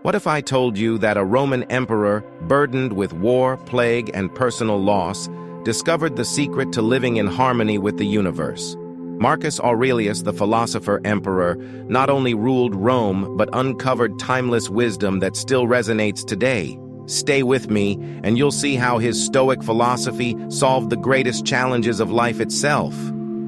What if I told you that a Roman emperor, burdened with war, plague, and personal loss, discovered the secret to living in harmony with the universe? Marcus Aurelius, the Philosopher Emperor, not only ruled Rome, but uncovered timeless wisdom that still resonates today. Stay with me, and you'll see how his Stoic philosophy solved the greatest challenges of life itself.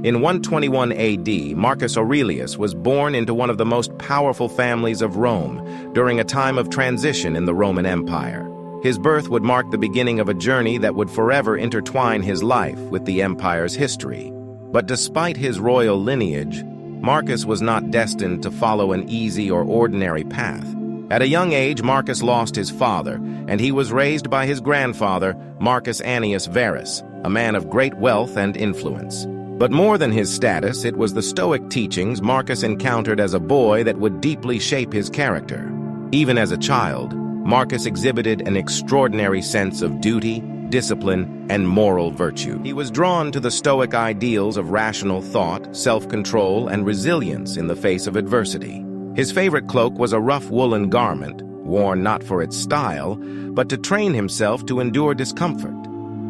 In 121 AD, Marcus Aurelius was born into one of the most powerful families of Rome during a time of transition in the Roman Empire. His birth would mark the beginning of a journey that would forever intertwine his life with the empire's history. But despite his royal lineage, Marcus was not destined to follow an easy or ordinary path. At a young age, Marcus lost his father, and he was raised by his grandfather, Marcus Annius Verus, a man of great wealth and influence. But more than his status, it was the Stoic teachings Marcus encountered as a boy that would deeply shape his character. Even as a child, Marcus exhibited an extraordinary sense of duty, discipline, and moral virtue. He was drawn to the Stoic ideals of rational thought, self-control, and resilience in the face of adversity. His favorite cloak was a rough woolen garment, worn not for its style, but to train himself to endure discomfort.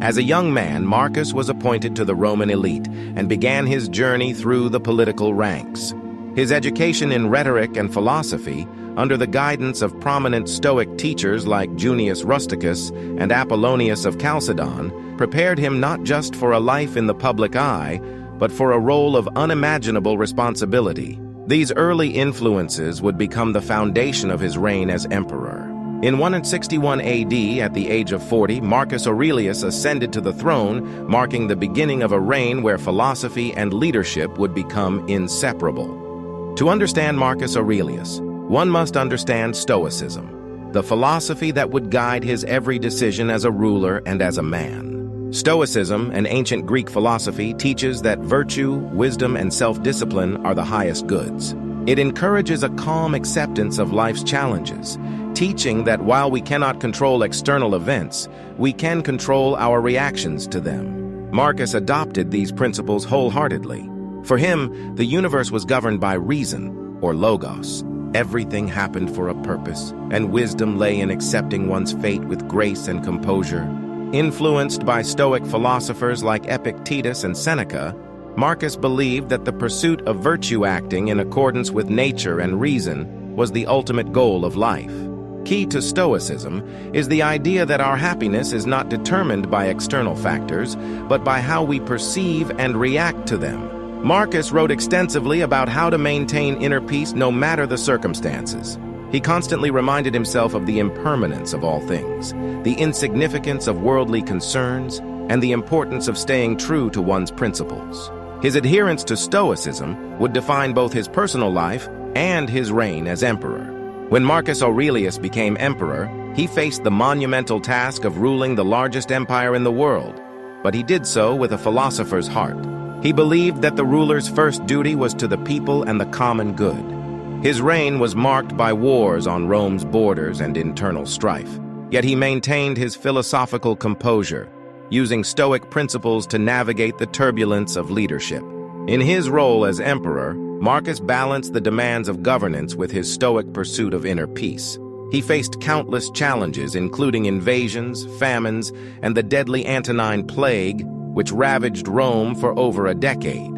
As a young man, Marcus was appointed to the Roman elite and began his journey through the political ranks. His education in rhetoric and philosophy, under the guidance of prominent Stoic teachers like Junius Rusticus and Apollonius of Chalcedon, prepared him not just for a life in the public eye, but for a role of unimaginable responsibility. These early influences would become the foundation of his reign as emperor. In 161 AD, at the age of 40, Marcus Aurelius ascended to the throne, marking the beginning of a reign where philosophy and leadership would become inseparable. To understand Marcus Aurelius, one must understand Stoicism, the philosophy that would guide his every decision as a ruler and as a man. Stoicism, an ancient Greek philosophy, teaches that virtue, wisdom, and self-discipline are the highest goods. It encourages a calm acceptance of life's challenges, teaching that while we cannot control external events, we can control our reactions to them. Marcus adopted these principles wholeheartedly. For him, the universe was governed by reason, or logos. Everything happened for a purpose, and wisdom lay in accepting one's fate with grace and composure. Influenced by Stoic philosophers like Epictetus and Seneca, Marcus believed that the pursuit of virtue acting in accordance with nature and reason was the ultimate goal of life. Key to Stoicism is the idea that our happiness is not determined by external factors, but by how we perceive and react to them. Marcus wrote extensively about how to maintain inner peace no matter the circumstances. He constantly reminded himself of the impermanence of all things, the insignificance of worldly concerns, and the importance of staying true to one's principles. His adherence to Stoicism would define both his personal life and his reign as emperor. When Marcus Aurelius became emperor, he faced the monumental task of ruling the largest empire in the world, but he did so with a philosopher's heart. He believed that the ruler's first duty was to the people and the common good. His reign was marked by wars on Rome's borders and internal strife, yet he maintained his philosophical composure, using Stoic principles to navigate the turbulence of leadership. In his role as emperor, Marcus balanced the demands of governance with his Stoic pursuit of inner peace. He faced countless challenges, including invasions, famines, and the deadly Antonine Plague, which ravaged Rome for over a decade.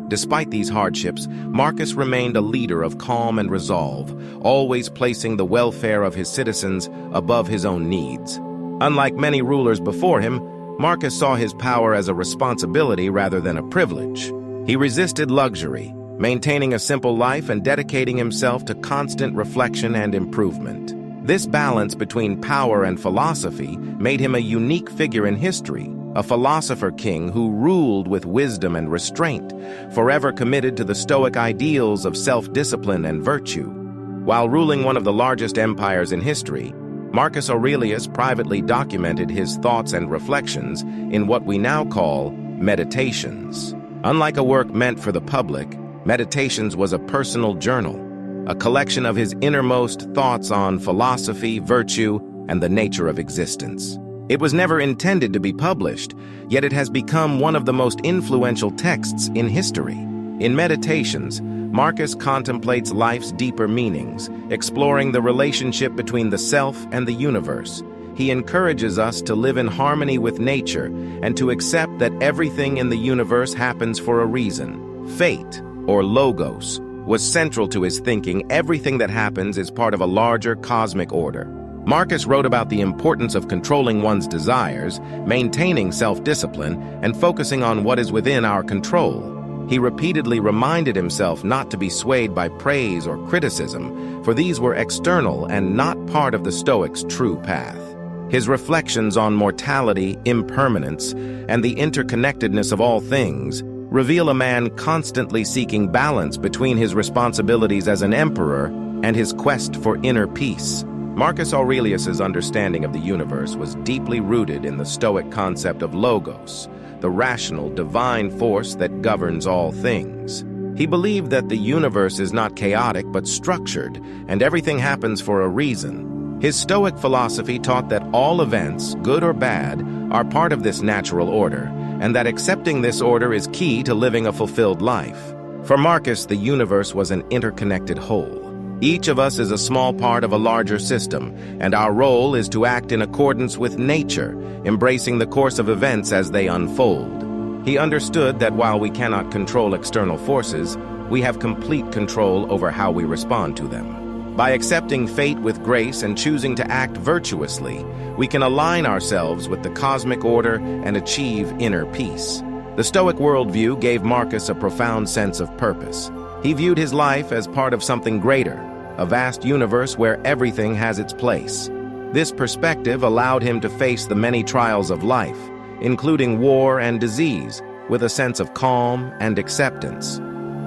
Despite these hardships, Marcus remained a leader of calm and resolve, always placing the welfare of his citizens above his own needs. Unlike many rulers before him, Marcus saw his power as a responsibility rather than a privilege. He resisted luxury, maintaining a simple life and dedicating himself to constant reflection and improvement. This balance between power and philosophy made him a unique figure in history, a philosopher king who ruled with wisdom and restraint, forever committed to the Stoic ideals of self-discipline and virtue. While ruling one of the largest empires in history, Marcus Aurelius privately documented his thoughts and reflections in what we now call meditations. Unlike a work meant for the public, Meditations was a personal journal, a collection of his innermost thoughts on philosophy, virtue, and the nature of existence. It was never intended to be published, yet it has become one of the most influential texts in history. In Meditations, Marcus contemplates life's deeper meanings, exploring the relationship between the self and the universe. He encourages us to live in harmony with nature and to accept that everything in the universe happens for a reason. Fate, or logos, was central to his thinking. Everything that happens is part of a larger cosmic order. Marcus wrote about the importance of controlling one's desires, maintaining self-discipline, and focusing on what is within our control. He repeatedly reminded himself not to be swayed by praise or criticism, for these were external and not part of the Stoics' true path. His reflections on mortality, impermanence, and the interconnectedness of all things reveal a man constantly seeking balance between his responsibilities as an emperor and his quest for inner peace. Marcus Aurelius's understanding of the universe was deeply rooted in the Stoic concept of logos, the rational, divine force that governs all things. He believed that the universe is not chaotic but structured, and everything happens for a reason. His Stoic philosophy taught that all events, good or bad, are part of this natural order, and that accepting this order is key to living a fulfilled life. For Marcus, the universe was an interconnected whole. Each of us is a small part of a larger system, and our role is to act in accordance with nature, embracing the course of events as they unfold. He understood that while we cannot control external forces, we have complete control over how we respond to them. By accepting fate with grace and choosing to act virtuously, we can align ourselves with the cosmic order and achieve inner peace. The Stoic worldview gave Marcus a profound sense of purpose. He viewed his life as part of something greater, a vast universe where everything has its place. This perspective allowed him to face the many trials of life, including war and disease, with a sense of calm and acceptance.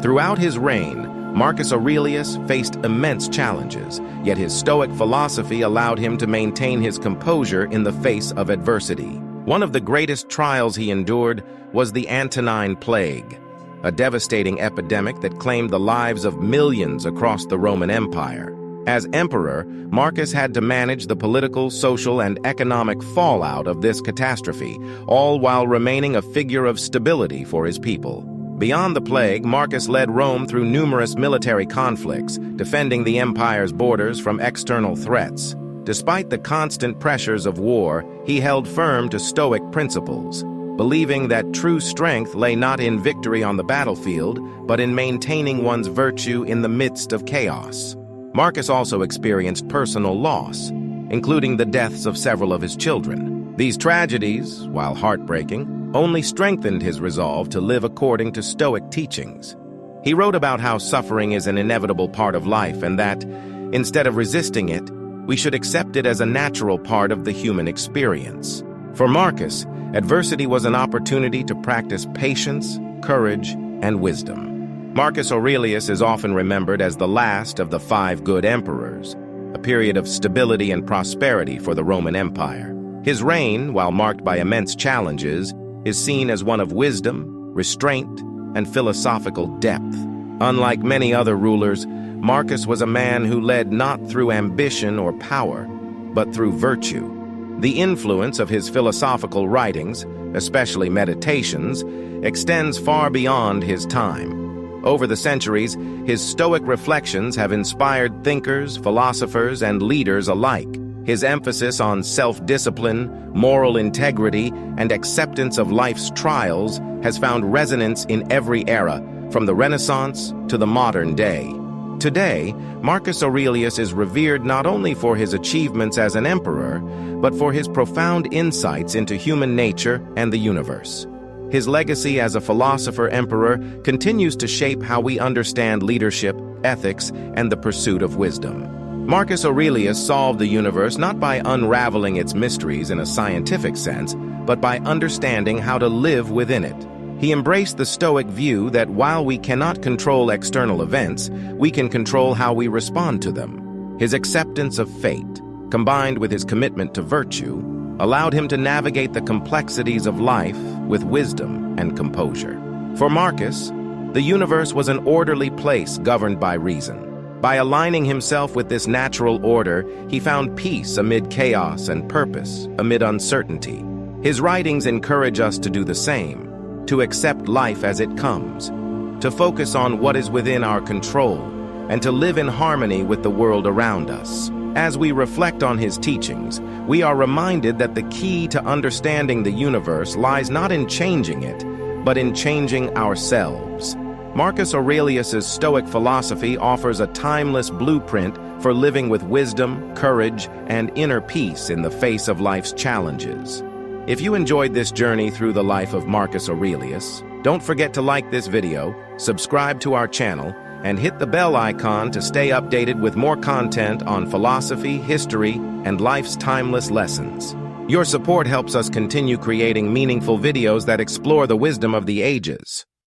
Throughout his reign, Marcus Aurelius faced immense challenges, yet his Stoic philosophy allowed him to maintain his composure in the face of adversity. One of the greatest trials he endured was the Antonine Plague, a devastating epidemic that claimed the lives of millions across the Roman Empire. As emperor, Marcus had to manage the political, social, and economic fallout of this catastrophe, all while remaining a figure of stability for his people. Beyond the plague, Marcus led Rome through numerous military conflicts, defending the empire's borders from external threats. Despite the constant pressures of war, he held firm to Stoic principles, believing that true strength lay not in victory on the battlefield, but in maintaining one's virtue in the midst of chaos. Marcus also experienced personal loss, including the deaths of several of his children. These tragedies, while heartbreaking, only strengthened his resolve to live according to Stoic teachings. He wrote about how suffering is an inevitable part of life and that, instead of resisting it, we should accept it as a natural part of the human experience. For Marcus, adversity was an opportunity to practice patience, courage, and wisdom. Marcus Aurelius is often remembered as the last of the 5 good emperors, a period of stability and prosperity for the Roman Empire. His reign, while marked by immense challenges, is seen as one of wisdom, restraint, and philosophical depth. Unlike many other rulers, Marcus was a man who led not through ambition or power, but through virtue. The influence of his philosophical writings, especially Meditations, extends far beyond his time. Over the centuries, his Stoic reflections have inspired thinkers, philosophers, and leaders alike. His emphasis on self-discipline, moral integrity, and acceptance of life's trials has found resonance in every era, from the Renaissance to the modern day. Today, Marcus Aurelius is revered not only for his achievements as an emperor, but for his profound insights into human nature and the universe. His legacy as a philosopher emperor continues to shape how we understand leadership, ethics, and the pursuit of wisdom. Marcus Aurelius solved the universe not by unraveling its mysteries in a scientific sense, but by understanding how to live within it. He embraced the Stoic view that while we cannot control external events, we can control how we respond to them. His acceptance of fate, combined with his commitment to virtue, allowed him to navigate the complexities of life with wisdom and composure. For Marcus, the universe was an orderly place governed by reason. By aligning himself with this natural order, he found peace amid chaos and purpose amid uncertainty. His writings encourage us to do the same, to accept life as it comes, to focus on what is within our control, and to live in harmony with the world around us. As we reflect on his teachings, we are reminded that the key to understanding the universe lies not in changing it, but in changing ourselves. Marcus Aurelius's Stoic philosophy offers a timeless blueprint for living with wisdom, courage, and inner peace in the face of life's challenges. If you enjoyed this journey through the life of Marcus Aurelius, don't forget to like this video, subscribe to our channel, and hit the bell icon to stay updated with more content on philosophy, history, and life's timeless lessons. Your support helps us continue creating meaningful videos that explore the wisdom of the ages.